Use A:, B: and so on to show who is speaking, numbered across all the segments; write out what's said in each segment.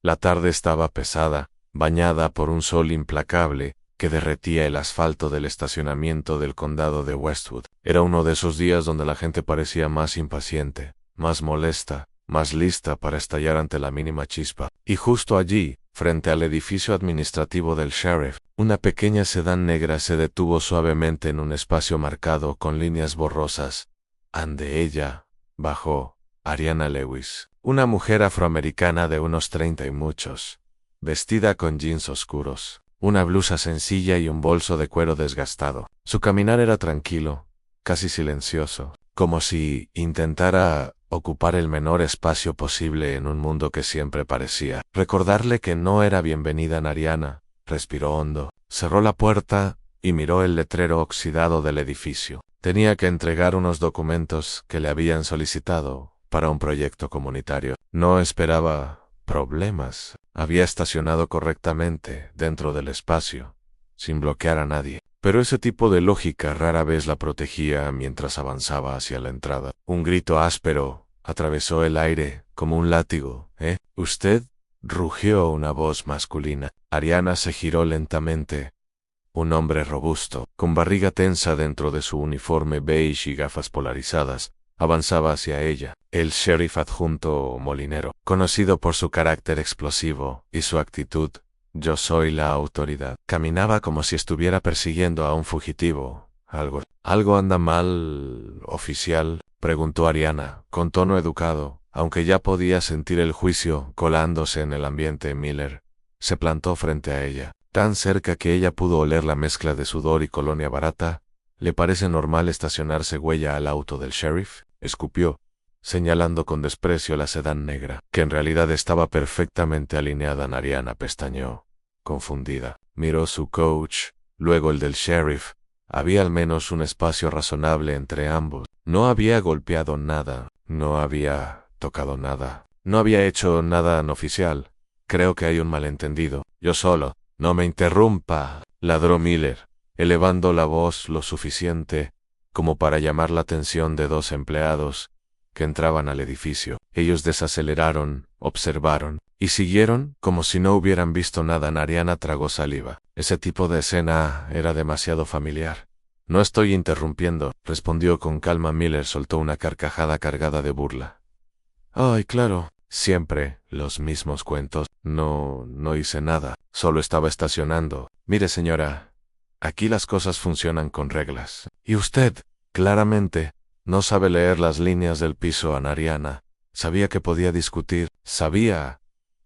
A: La tarde estaba pesada, bañada por un sol implacable que derretía el asfalto del estacionamiento del condado de Westwood. Era uno de esos días donde la gente parecía más impaciente, más molesta, más lista para estallar ante la mínima chispa. Y justo allí, frente al edificio administrativo del sheriff, una pequeña sedán negra se detuvo suavemente en un espacio marcado con líneas borrosas. Ante ella bajó Ariana Lewis, una mujer afroamericana de unos 30 y muchos, vestida con jeans oscuros, una blusa sencilla y un bolso de cuero desgastado. Su caminar era tranquilo, casi silencioso, como si intentara ocupar el menor espacio posible en un mundo que siempre parecía recordarle que no era bienvenida en Ariana. Respiró hondo, cerró la puerta y miró el letrero oxidado del edificio. Tenía que entregar unos documentos que le habían solicitado para un proyecto comunitario. No esperaba problemas. Había estacionado correctamente dentro del espacio, sin bloquear a nadie. Pero ese tipo de lógica rara vez la protegía mientras avanzaba hacia la entrada. Un grito áspero atravesó el aire como un látigo. ¿Usted? Rugió una voz masculina. Ariana se giró lentamente. Un hombre robusto, con barriga tensa dentro de su uniforme beige y gafas polarizadas, avanzaba hacia ella. El sheriff adjunto Molinero, conocido por su carácter explosivo y su actitud "yo soy la autoridad", caminaba como si estuviera persiguiendo a un fugitivo. ¿Algo anda mal, oficial?, preguntó Ariana, con tono educado, aunque ya podía sentir el juicio colándose en el ambiente. Miller se plantó frente a ella, tan cerca que ella pudo oler la mezcla de sudor y colonia barata. ¿Le parece normal estacionarse huella al auto del sheriff?, escupió, señalando con desprecio la sedán negra, que en realidad estaba perfectamente alineada. Ariana pestañeó, confundida. Miró su coach, luego el del sheriff. Había al menos un espacio razonable entre ambos. No había golpeado nada, no había tocado nada, no había hecho nada oficial. Creo que hay un malentendido. Yo solo. No me interrumpa, ladró Miller, elevando la voz lo suficiente como para llamar la atención de dos empleados que entraban al edificio. Ellos desaceleraron, observaron, y siguieron como si no hubieran visto nada. Ariana tragó saliva. Ese tipo de escena era demasiado familiar. No estoy interrumpiendo, respondió con calma. Miller soltó una carcajada cargada de burla. Ay, claro, siempre los mismos cuentos. No hice nada, solo estaba estacionando. Mire, señora, aquí las cosas funcionan con reglas. Y usted, claramente, no sabe leer las líneas del piso. Ariana sabía que podía discutir, sabía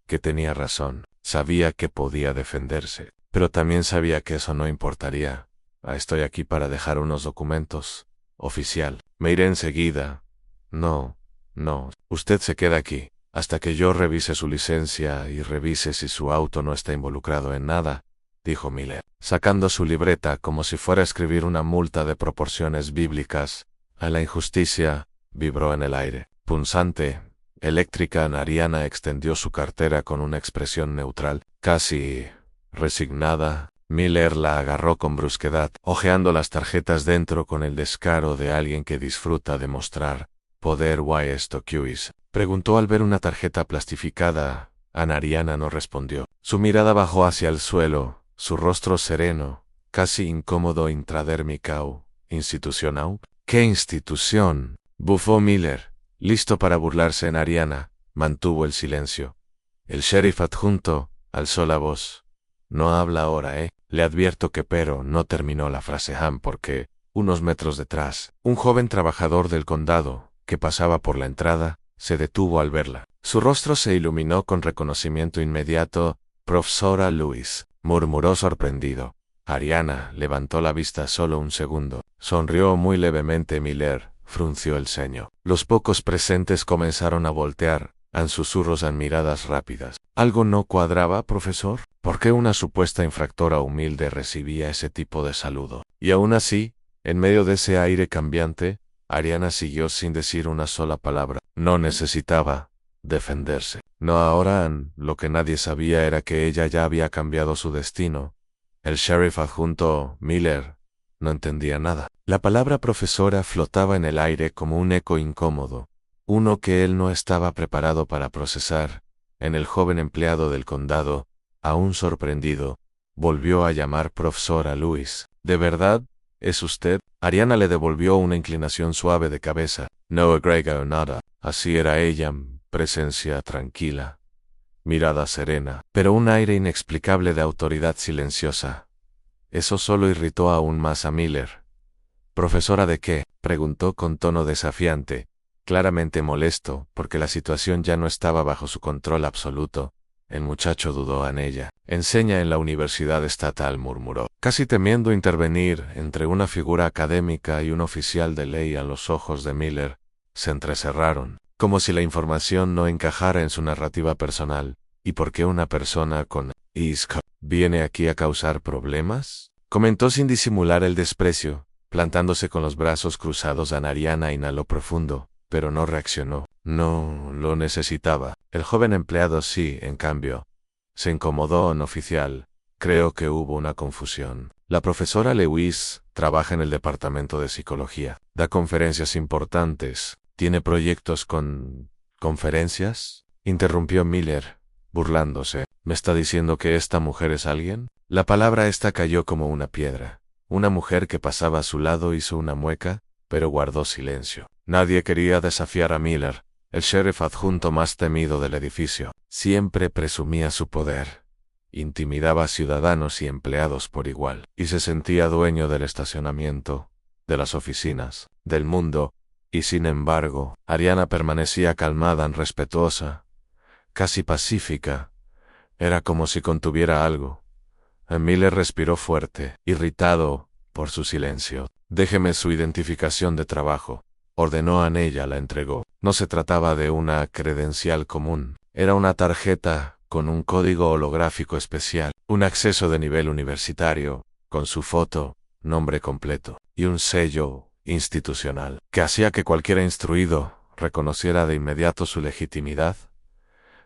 A: que tenía razón, sabía que podía defenderse, pero también sabía que eso no importaría. Estoy aquí para dejar unos documentos, oficial. Me iré enseguida. No, usted se queda aquí hasta que yo revise su licencia y revise si su auto no está involucrado en nada, dijo Miller, sacando su libreta como si fuera a escribir una multa de proporciones bíblicas. A la injusticia vibró en el aire. Punzante, eléctrica. Ariana extendió su cartera con una expresión neutral, casi resignada. Miller la agarró con brusquedad, hojeando las tarjetas dentro con el descaro de alguien que disfruta de mostrar poder. ¿Why esto, Q.is.? Preguntó al ver una tarjeta plastificada. Ariana no respondió. Su mirada bajó hacia el suelo, su rostro sereno, casi incómodo. Intradérmica. ¿Institucional? ¿Qué institución?, bufó Miller, listo para burlarse. Ariana mantuvo el silencio. El sheriff adjunto alzó la voz. No habla ahora, le advierto que. Pero no terminó la frase porque, unos metros detrás, un joven trabajador del condado, que pasaba por la entrada, se detuvo al verla. Su rostro se iluminó con reconocimiento inmediato. Profesora Lewis, murmuró sorprendido. Ariana levantó la vista solo un segundo. Sonrió muy levemente. Miller frunció el ceño. Los pocos presentes comenzaron a voltear, en susurros, en miradas rápidas. ¿Algo no cuadraba, profesor? ¿Por qué una supuesta infractora humilde recibía ese tipo de saludo? Y aún así, en medio de ese aire cambiante, Ariana siguió sin decir una sola palabra. No necesitaba defenderse. No ahora. Lo que nadie sabía era que ella ya había cambiado su destino. El sheriff adjunto, Miller, no entendía nada. La palabra profesora flotaba en el aire como un eco incómodo, uno que él no estaba preparado para procesar. en el joven empleado del condado, aún sorprendido, volvió a llamar profesora Lewis. ¿De verdad? ¿Es usted? Ariana le devolvió una inclinación suave de cabeza. No agregó nada. Así era ella, presencia tranquila, mirada serena, pero un aire inexplicable de autoridad silenciosa. Eso solo irritó aún más a Miller. ¿Profesora de qué?, preguntó con tono desafiante, claramente molesto, porque la situación ya no estaba bajo su control absoluto. El muchacho dudó en ella. Enseña en la Universidad Estatal, murmuró, casi temiendo intervenir entre una figura académica y un oficial de ley. A los ojos de Miller se entrecerraron, como si la información no encajara en su narrativa personal. ¿Y por qué una persona con ISK viene aquí a causar problemas?, comentó sin disimular el desprecio, plantándose con los brazos cruzados. Ariana inhaló profundo, pero no reaccionó. No lo necesitaba. El joven empleado sí, en cambio. Se incomodó en oficial. Creo que hubo una confusión. La profesora Lewis trabaja en el departamento de psicología. Da conferencias importantes. ¿Tiene proyectos con conferencias?, interrumpió Miller, burlándose. ¿Me está diciendo que esta mujer es alguien? La palabra esta cayó como una piedra. Una mujer que pasaba a su lado hizo una mueca, pero guardó silencio. Nadie quería desafiar a Miller, el sheriff adjunto más temido del edificio. Siempre presumía su poder. Intimidaba a ciudadanos y empleados por igual, y se sentía dueño del estacionamiento, de las oficinas, del mundo, y sin embargo, Ariana permanecía calmada, respetuosa, casi pacífica. Era como si contuviera algo. Miller respiró fuerte, irritado por su silencio. Déjeme su identificación de trabajo, ordenó. Ella la entregó. No se trataba de una credencial común. Era una tarjeta con un código holográfico especial, un acceso de nivel universitario, con su foto, nombre completo, y un sello institucional, que hacía que cualquiera instruido reconociera de inmediato su legitimidad.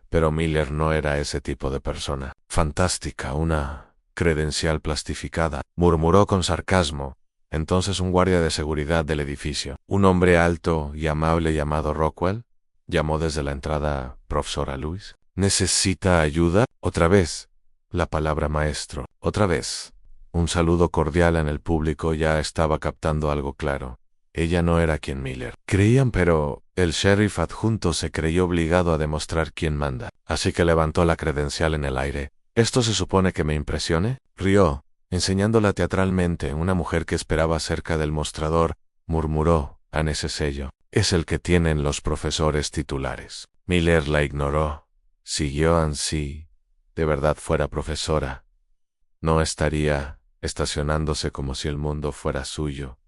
A: Pero Miller no era ese tipo de persona. Fantástica, una credencial plastificada, murmuró con sarcasmo. Entonces un guardia de seguridad del edificio, un hombre alto y amable llamado Rockwell, llamó desde la entrada. Profesora Lewis, ¿necesita ayuda? Otra vez, la palabra maestro. Otra vez. Un saludo cordial en el público ya estaba captando algo claro. Ella no era quien Miller creían, pero el sheriff adjunto se creyó obligado a demostrar quién manda. Así que levantó la credencial en el aire. ¿Esto se supone que me impresione?, rió, enseñándola teatralmente. Una mujer que esperaba cerca del mostrador murmuró: «En ese sello. Es el que tienen los profesores titulares». Miller la ignoró. Siguió: «Si de verdad fuera profesora, no estaría estacionándose como si el mundo fuera suyo».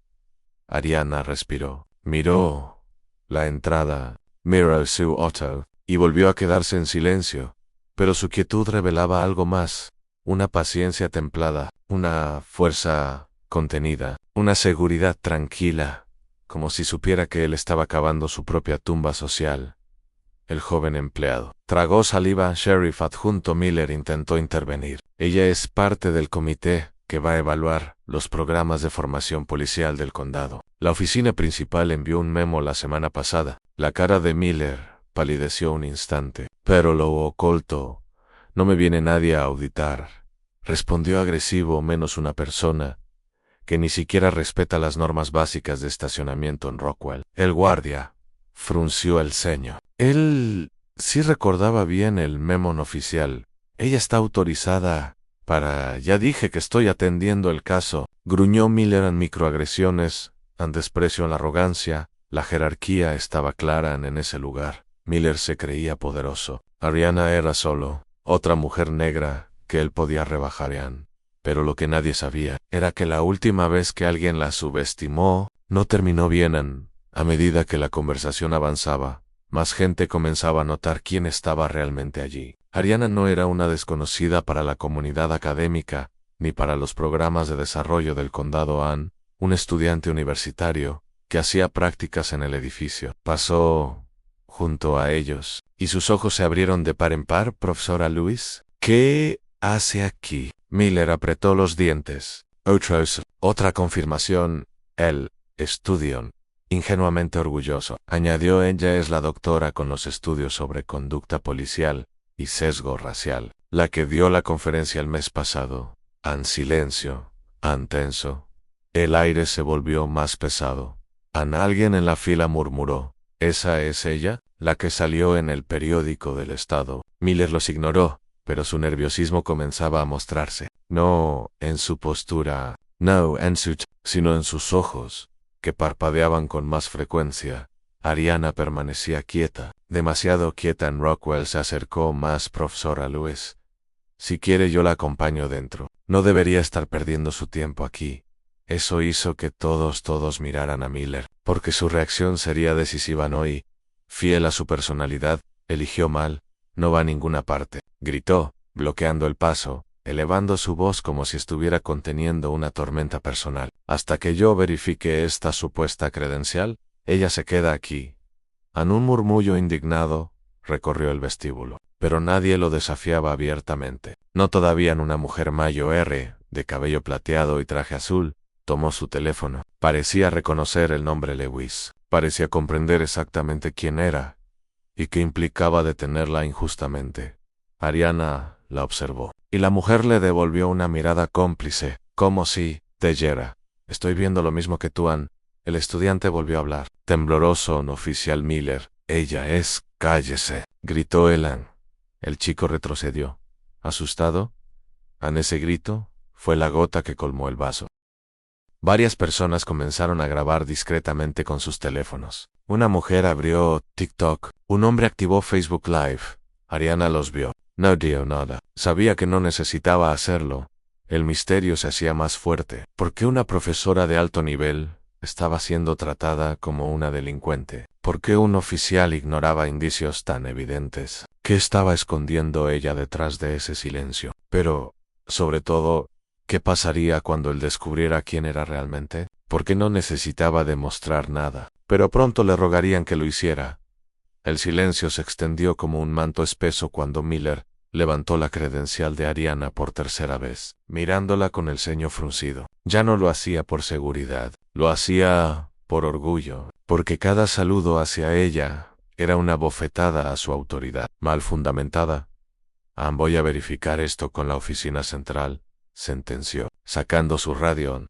A: Ariana respiró. Miró la entrada, miró su auto, y volvió a quedarse en silencio. Pero su quietud revelaba algo más, una paciencia templada, una fuerza contenida, una seguridad tranquila, como si supiera que él estaba cavando su propia tumba social. El joven empleado tragó saliva. Sheriff adjunto Miller intentó intervenir. Ella es parte del comité que va a evaluar los programas de formación policial del condado. La oficina principal envió un memo la semana pasada. La cara de Miller palideció un instante. Pero lo ocultó. No me viene nadie a auditar, respondió agresivo, menos una persona que ni siquiera respeta las normas básicas de estacionamiento en Rockwell. El guardia frunció el ceño. Él sí recordaba bien el memo no oficial. Ella está autorizada para... Ya dije que estoy atendiendo el caso, gruñó Miller. En microagresiones, en desprecio a la arrogancia, la jerarquía estaba clara en ese lugar. Miller se creía poderoso. Ariana era solo otra mujer negra que él podía rebajar. Pero lo que nadie sabía era que la última vez que alguien la subestimó no terminó bien. A medida que la conversación avanzaba, más gente comenzaba a notar quién estaba realmente allí. Ariana no era una desconocida para la comunidad académica, ni para los programas de desarrollo del condado. Un estudiante universitario que hacía prácticas en el edificio. Pasó junto a ellos, y sus ojos se abrieron de par en par. «Profesora Lewis, ¿qué hace aquí?» Miller apretó los dientes. Otra confirmación. El estudio. Ingenuamente orgulloso, añadió. Ella es la doctora con los estudios sobre conducta policial y sesgo racial. La que dio la conferencia el mes pasado. En silencio, tenso. El aire se volvió más pesado. Alguien en la fila murmuró: ¿Esa es ella? La que salió en el periódico del estado. Miller los ignoró, pero su nerviosismo comenzaba a mostrarse. No en su postura, no en sino en sus ojos, que parpadeaban con más frecuencia. Ariana permanecía quieta, demasiado quieta. Rockwell se acercó más. Profesora Lewis, si quiere yo la acompaño dentro. No debería estar perdiendo su tiempo aquí. Eso hizo que todos miraran a Miller, porque su reacción sería decisiva. No, y, fiel a su personalidad, eligió mal. No va a ninguna parte, gritó, bloqueando el paso, elevando su voz como si estuviera conteniendo una tormenta personal. Hasta que yo verifique esta supuesta credencial, ella se queda aquí. En un murmullo indignado, recorrió el vestíbulo, pero nadie lo desafiaba abiertamente. No todavía. En una mujer mayor, de cabello plateado y traje azul, tomó su teléfono. Parecía reconocer el nombre Lewis. Parecía comprender exactamente quién era y qué implicaba detenerla injustamente. Ariana la observó, y la mujer le devolvió una mirada cómplice, como si, Tellera, estoy viendo lo mismo que tú, Ann. El estudiante volvió a hablar. Tembloroso, un oficial Miller. Ella es, cállese, gritó Elan. El chico retrocedió. ¿Asustado? En ese grito, fue la gota que colmó el vaso. Varias personas comenzaron a grabar discretamente con sus teléfonos. Una mujer abrió TikTok. Un hombre activó Facebook Live. Ariana los vio. No dijo nada. Sabía que no necesitaba hacerlo. El misterio se hacía más fuerte. ¿Por qué una profesora de alto nivel estaba siendo tratada como una delincuente? ¿Por qué un oficial ignoraba indicios tan evidentes? ¿Qué estaba escondiendo ella detrás de ese silencio? Pero, sobre todo, ¿qué pasaría cuando él descubriera quién era realmente? Porque no necesitaba demostrar nada, pero pronto le rogarían que lo hiciera. El silencio se extendió como un manto espeso cuando Miller levantó la credencial de Ariana por tercera vez, mirándola con el ceño fruncido. Ya no lo hacía por seguridad, lo hacía por orgullo, porque cada saludo hacia ella era una bofetada a su autoridad, mal fundamentada. Voy a verificar esto con la oficina central, sentenció, sacando su radio.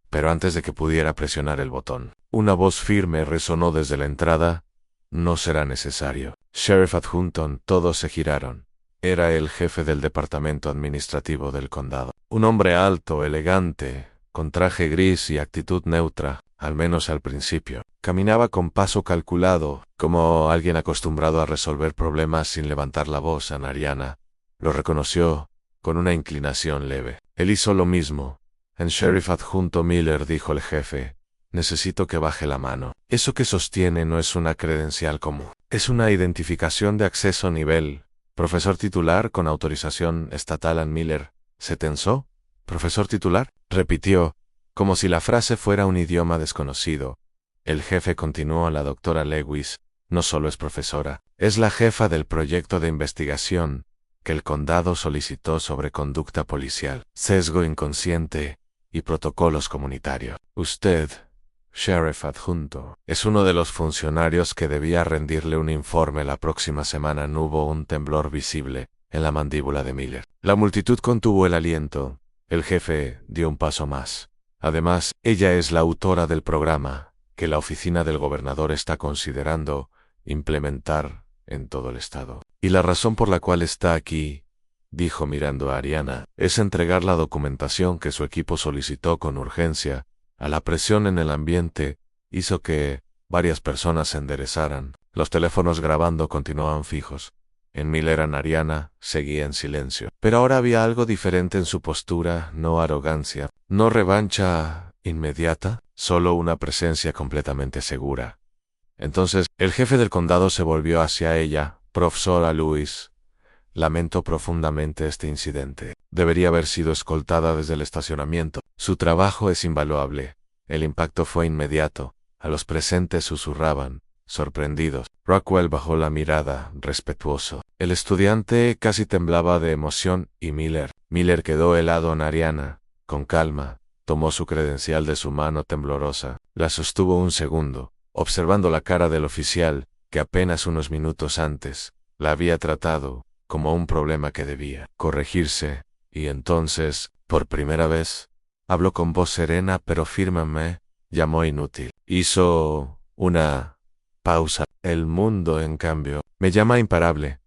A: Pero antes de que pudiera presionar el botón, una voz firme resonó desde la entrada. No será necesario. Sheriff adjunto. Todos se giraron. Era el jefe del departamento administrativo del condado. Un hombre alto, elegante, con traje gris y actitud neutra, al menos al principio. Caminaba con paso calculado, como alguien acostumbrado a resolver problemas sin levantar la voz. Ariana lo reconoció con una inclinación leve. Él hizo lo mismo. En Sheriff adjunto Miller, dijo el jefe, necesito que baje la mano. Eso que sostiene no es una credencial común. Es una identificación de acceso nivel. Profesor titular con autorización estatal. Ann Miller se tensó. ¿Profesor titular? Repitió, como si la frase fuera un idioma desconocido. El jefe continuó. La doctora Lewis no solo es profesora, es la jefa del proyecto de investigación que el condado solicitó sobre conducta policial, sesgo inconsciente y protocolos comunitarios. Usted, Sheriff adjunto, es uno de los funcionarios que debía rendirle un informe la próxima semana. No hubo un temblor visible en la mandíbula de Miller. La multitud contuvo el aliento. El jefe dio un paso más. Además, ella es la autora del programa que la oficina del gobernador está considerando implementar en todo el estado. Y la razón por la cual está aquí, dijo mirando a Ariana, es entregar la documentación que su equipo solicitó con urgencia. A la presión en el ambiente hizo que varias personas se enderezaran. Los teléfonos grabando continuaban fijos. En Miller. Ariana seguía en silencio. Pero ahora había algo diferente en su postura, no arrogancia, no revancha inmediata, solo una presencia completamente segura. Entonces, el jefe del condado se volvió hacia ella. Profesora Lewis, lamento profundamente este incidente. Debería haber sido escoltada desde el estacionamiento. Su trabajo es invaluable. El impacto fue inmediato. A los presentes susurraban, sorprendidos. Rockwell bajó la mirada, respetuoso. El estudiante casi temblaba de emoción y Miller quedó helado. En Ariana, con calma, tomó su credencial de su mano temblorosa. La sostuvo un segundo, observando la cara del oficial, que apenas unos minutos antes la había tratado como un problema que debía corregirse, y entonces, por primera vez, habló con voz serena pero firme. Me llamó inútil. Hizo una pausa. El mundo, en cambio, me llama imparable.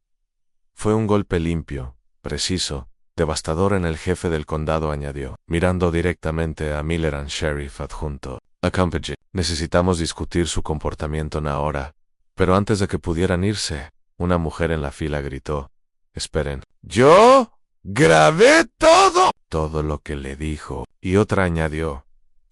A: Fue un golpe limpio, preciso, devastador en el jefe del condado, añadió, mirando directamente a Miller and Sheriff adjunto. Accompany. Necesitamos discutir su comportamiento ahora. Pero antes de que pudieran irse, una mujer en la fila gritó: «Esperen. ¡Yo grabé todo!». Todo lo que le dijo. Y otra añadió: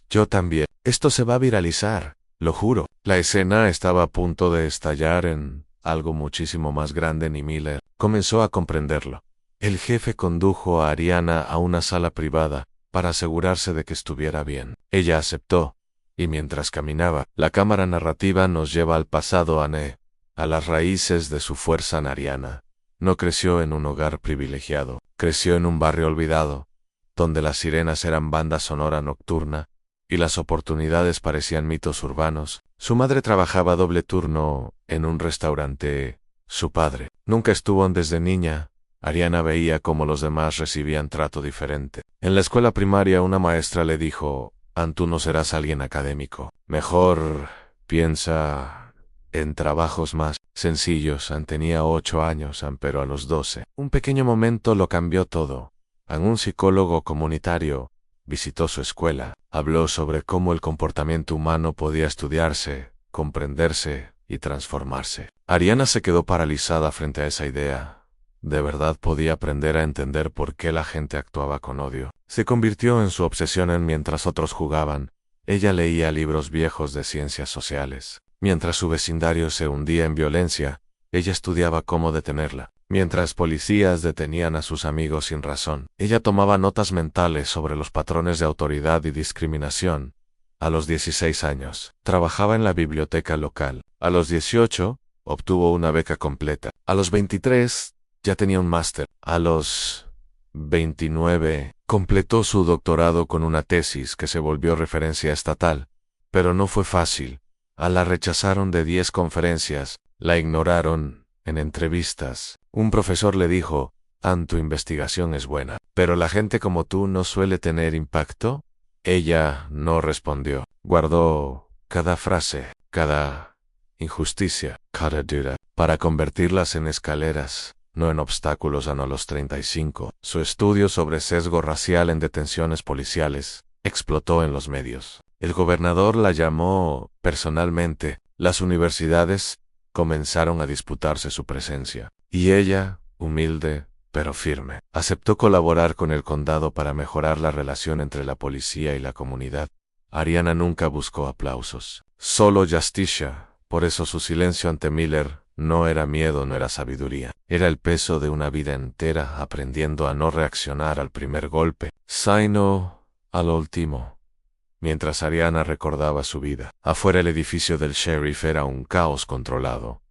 A: «Yo también. Esto se va a viralizar, lo juro». La escena estaba a punto de estallar en algo muchísimo más grande, ni Miller comenzó a comprenderlo. El jefe condujo a Ariana a una sala privada para asegurarse de que estuviera bien. Ella aceptó, y mientras caminaba, la cámara narrativa nos lleva al pasado a las raíces de su fuerza. Ariana no creció en un hogar privilegiado, creció en un barrio olvidado, donde las sirenas eran banda sonora nocturna y las oportunidades parecían mitos urbanos. Su madre trabajaba doble turno en un restaurante. Su padre nunca estuvo desde niña. Ariana veía cómo los demás recibían trato diferente. En la escuela primaria una maestra le dijo: «Tú no serás alguien académico. Mejor piensa en trabajos más sencillos». Tenía 8 años, pero a los 12, un pequeño momento lo cambió todo. Un psicólogo comunitario visitó su escuela. Habló sobre cómo el comportamiento humano podía estudiarse, comprenderse y transformarse. Ariana se quedó paralizada frente a esa idea. ¿De verdad podía aprender a entender por qué la gente actuaba con odio? Se convirtió en su obsesión. Mientras otros jugaban, ella leía libros viejos de ciencias sociales. Mientras su vecindario se hundía en violencia, ella estudiaba cómo detenerla. Mientras policías detenían a sus amigos sin razón, ella tomaba notas mentales sobre los patrones de autoridad y discriminación. A los 16 años, trabajaba en la biblioteca local. A los 18, obtuvo una beca completa. A los 23, ya tenía un máster. A los 29, completó su doctorado con una tesis que se volvió referencia estatal. Pero no fue fácil. La rechazaron de 10 conferencias, la ignoraron en entrevistas. Un profesor le dijo: «Tu investigación es buena, pero la gente como tú no suele tener impacto». Ella no respondió. Guardó cada frase, cada injusticia, cada duda, para convertirlas en escaleras, no en obstáculos. A los 35, su estudio sobre sesgo racial en detenciones policiales explotó en los medios. El gobernador la llamó personalmente. Las universidades comenzaron a disputarse su presencia. Y ella, humilde pero firme, aceptó colaborar con el condado para mejorar la relación entre la policía y la comunidad. Ariana nunca buscó aplausos, solo justicia. Por eso su silencio ante Miller no era miedo, no era sabiduría. Era el peso de una vida entera aprendiendo a no reaccionar al primer golpe, sino al último. Mientras Ariana recordaba su vida, afuera el edificio del sheriff era un caos controlado.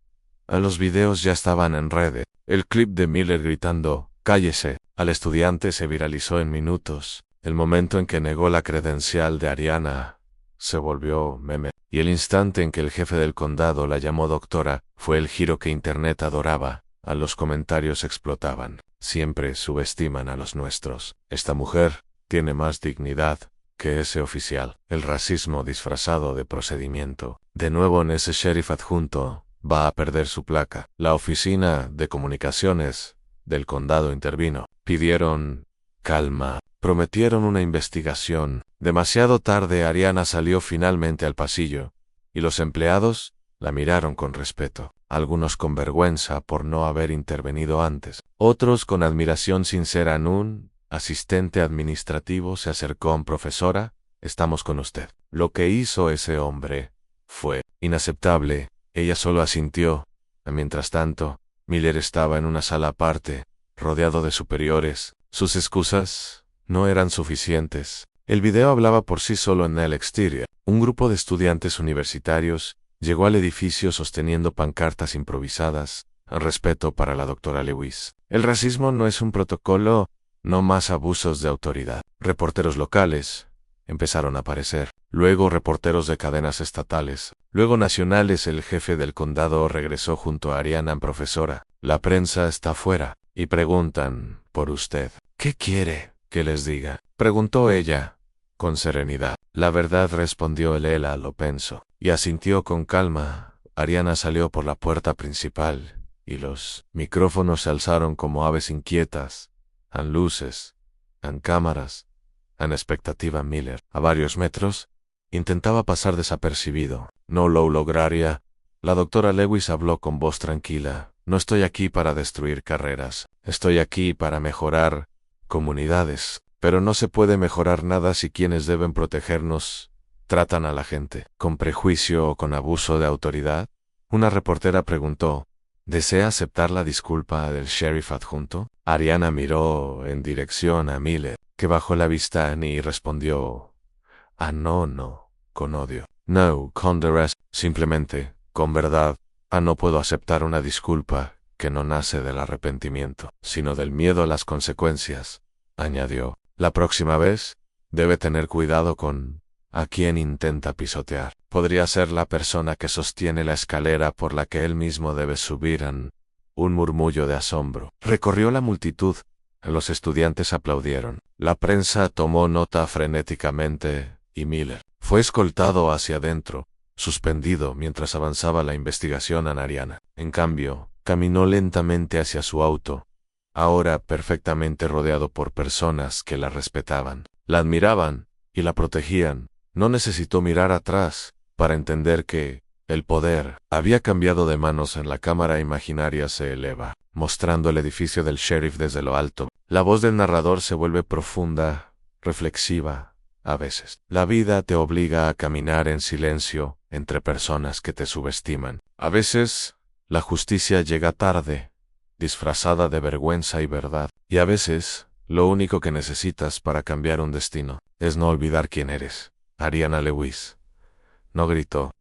A: Los videos ya estaban en redes. El clip de Miller gritando «cállese» al estudiante se viralizó en minutos. El momento en que negó la credencial de Ariana se volvió meme. Y el instante en que el jefe del condado la llamó doctora fue el giro que Internet adoraba. Los comentarios explotaban. «Siempre subestiman a los nuestros. Esta mujer tiene más dignidad que ese oficial». El racismo disfrazado de procedimiento. De nuevo en ese sheriff adjunto va a perder su placa. La oficina de comunicaciones del condado intervino. Pidieron calma. Prometieron una investigación. Demasiado tarde Ariana salió finalmente al pasillo, y los empleados la miraron con respeto. Algunos con vergüenza por no haber intervenido antes. Otros con admiración sincera. Un asistente administrativo se acercó a profesora: «Estamos con usted». Lo que hizo ese hombre fue inaceptable. Ella solo asintió. Mientras tanto, Miller estaba en una sala aparte, rodeado de superiores. Sus excusas no eran suficientes. El video hablaba por sí solo. En el exterior, un grupo de estudiantes universitarios llegó al edificio sosteniendo pancartas improvisadas: «Respeto para la doctora Lewis. El racismo no es un protocolo, no más abusos de autoridad». Reporteros locales empezaron a aparecer. Luego reporteros de cadenas estatales, luego nacionales. El jefe del condado regresó junto a Ariana: «Profesora, la prensa está afuera». y preguntan por usted. ¿Qué quiere que les diga? Preguntó ella, con serenidad. La verdad, respondió Lela, lo pensó. Y asintió con calma. Ariana salió por la puerta principal, y los micrófonos se alzaron como aves inquietas. Han luces, han cámaras, han expectativa. Miller, a varios metros, intentaba pasar desapercibido. No lo lograría. La doctora Lewis habló con voz tranquila. No estoy aquí para destruir carreras. Estoy aquí para mejorar comunidades. Pero no se puede mejorar nada si quienes deben protegernos tratan a la gente con prejuicio o con abuso de autoridad. Una reportera preguntó, ¿desea aceptar la disculpa del sheriff adjunto? Ariana miró en dirección a Miller, que bajó la vista y respondió, no, con odio. No, con dureza, simplemente, con verdad. No puedo aceptar una disculpa que no nace del arrepentimiento, sino del miedo a las consecuencias, añadió. La próxima vez, debe tener cuidado con a quien intenta pisotear. Podría ser la persona que sostiene la escalera por la que él mismo debe subir. Un murmullo de asombro recorrió la multitud. Los estudiantes aplaudieron. La prensa tomó nota frenéticamente, y Miller fue escoltado hacia adentro, suspendido mientras avanzaba la investigación a Ariana. En cambio, caminó lentamente hacia su auto, ahora perfectamente rodeado por personas que la respetaban, la admiraban y la protegían. No necesitó mirar atrás para entender que el poder había cambiado de manos. En la cámara imaginaria se eleva, mostrando el edificio del sheriff desde lo alto. La voz del narrador se vuelve profunda, reflexiva. A veces, la vida te obliga a caminar en silencio entre personas que te subestiman. A veces, la justicia llega tarde, disfrazada de vergüenza y verdad. Y a veces, lo único que necesitas para cambiar un destino es no olvidar quién eres. Ariana Lewis no gritó,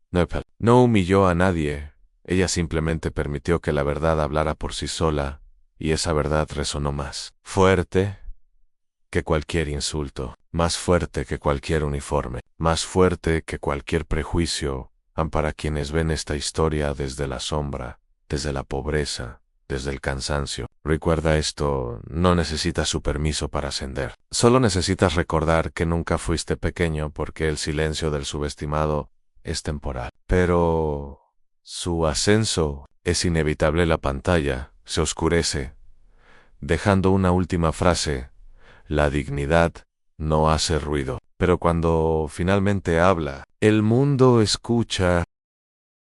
A: no humilló a nadie. Ella simplemente permitió que la verdad hablara por sí sola, y esa verdad resonó más fuerte que cualquier insulto, más fuerte que cualquier uniforme, más fuerte que cualquier prejuicio. Para quienes ven esta historia desde la sombra, desde la pobreza, desde el cansancio. Recuerda esto, no necesitas su permiso para ascender. Solo necesitas recordar que nunca fuiste pequeño, porque el silencio del subestimado es temporal. Pero su ascenso es inevitable. La pantalla se oscurece, dejando una última frase. La dignidad no hace ruido, pero cuando finalmente habla, el mundo escucha.